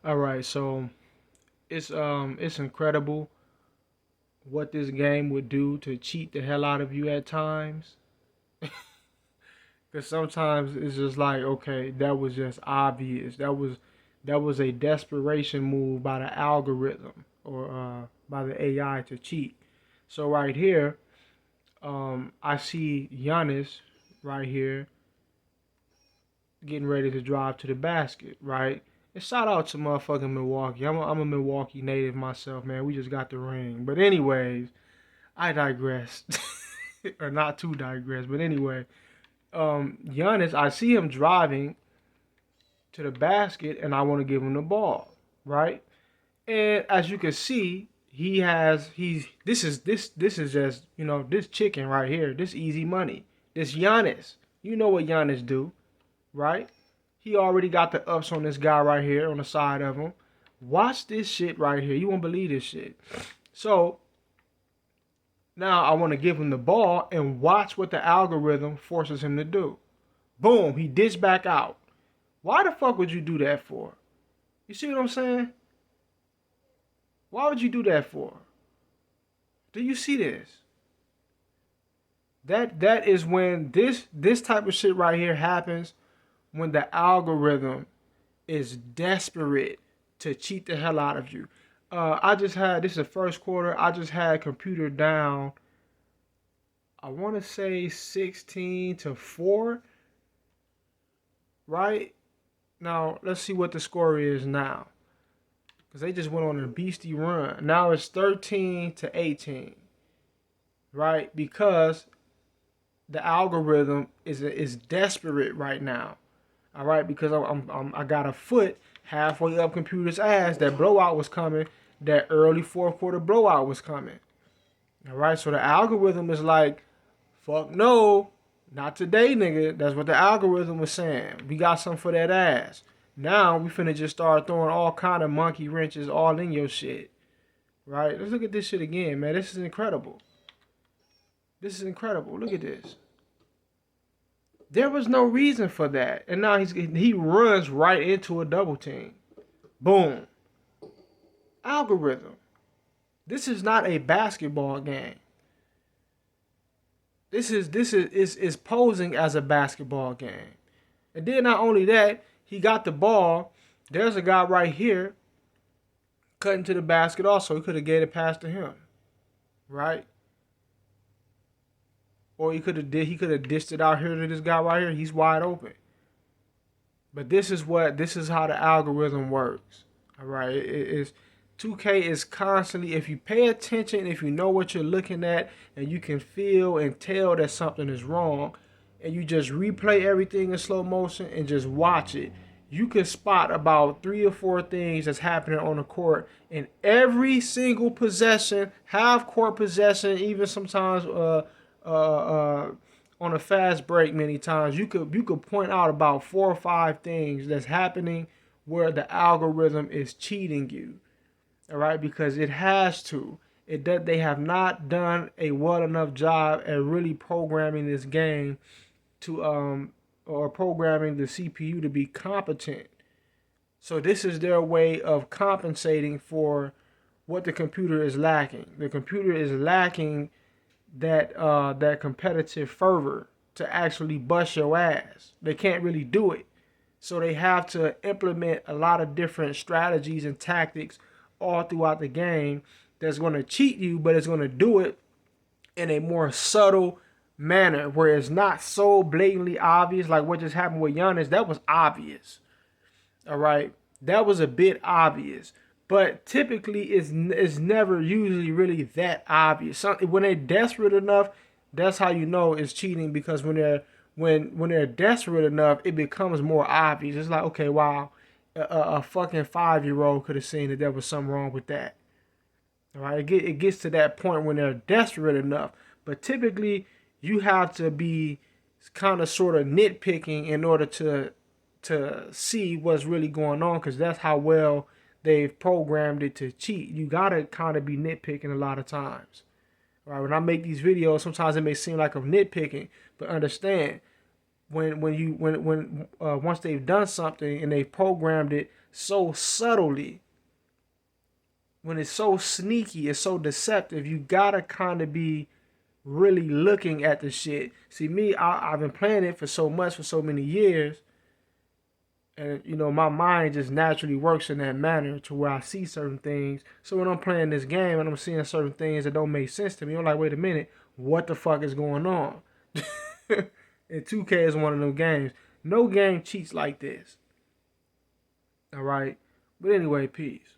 All right, so it's incredible what this game would do to cheat the hell out of you at times. Cause sometimes it's just like, okay, that was just obvious. That was a desperation move by the algorithm or by the AI to cheat. So right here, I see Giannis right here getting ready to drive to the basket, right? And shout out to motherfucking Milwaukee. I'm a Milwaukee native myself, man. We just got the ring. But anyways, I digress. Or not to digress, but anyway, Giannis, I see him driving to the basket, and I want to give him the ball, right? And as you can see, he's this is just this chicken right here, this easy money, this Giannis. You know what Giannis do, right? He already got the ups on this guy right here on the side of him. Watch this shit right here. You won't believe this shit. So now I want to give him the ball and watch what the algorithm forces him to do. Boom, he dished back out. Why the fuck would you do that for? You see what I'm saying? Why would you do that for? Do you see this? That is when this type of shit right here happens when the algorithm is desperate to cheat the hell out of you. I just had this is the first quarter. I just had computer down. I want to say 16-4, right? Now let's see what the score is now, because they just went on a beastie run. Now it's 13-18, right? Because the algorithm is desperate right now. All right, because I got a foot halfway up computer's ass that blowout was coming. That early fourth quarter blowout was coming. All right, so the algorithm is like, fuck no, not today, nigga. That's what the algorithm was saying. We got something for that ass. Now we finna just start throwing all kind of monkey wrenches all in your shit. Right? Let's look at this shit again, man. This is incredible. This is incredible. Look at this. There was no reason for that. And now he runs right into a double team. Boom. Algorithm. This is not a basketball game. This is posing as a basketball game. And then not only that, he got the ball. There's a guy right here cutting to the basket also. He could have gave it pass to him. Right? Or he could have dished it out here to this guy right here. He's wide open. But this is how the algorithm works. All right, it is 2K is constantly, if you pay attention, if you know what you're looking at, and you can feel and tell that something is wrong, and you just replay everything in slow motion and just watch it, you can spot about 3 or 4 things that's happening on the court in every single possession, half court possession, even sometimes uh, on a fast break many times. You could point out about 4 or 5 things that's happening where the algorithm is cheating you. All right, because it has to. It does. They have not done a well enough job at really programming this game to or programming the CPU to be competent. So this is their way of compensating for what the computer is lacking. The computer is lacking that competitive fervor to actually bust your ass. They can't really do it. So they have to implement a lot of different strategies and tactics all throughout the game that's going to cheat you, but it's going to do it in a more subtle manner where it's not so blatantly obvious like what just happened with Giannis. That was obvious. All right. That was a bit obvious. But typically it's never usually really that obvious. When they're desperate enough, that's how you know it's cheating, because when they're desperate enough, it becomes more obvious. It's like, okay, wow, a fucking 5-year old could have seen that there was something wrong with that. All right, it gets to that point when they're desperate enough. But typically, you have to be kind of sort of nitpicking in order to see what's really going on, because that's how well they've programmed it to cheat. You gotta kind of be nitpicking a lot of times. All right, when I make these videos, sometimes it may seem like I'm nitpicking, but understand, when once they've done something and they've programmed it so subtly, when it's so sneaky, it's so deceptive, you gotta kind of be really looking at the shit. See, me, I've been playing it for so much, for so many years, and my mind just naturally works in that manner to where I see certain things. So when I'm playing this game and I'm seeing certain things that don't make sense to me, I'm like, wait a minute, what the fuck is going on? And 2K is one of them games. No game cheats like this. All right, but anyway, peace.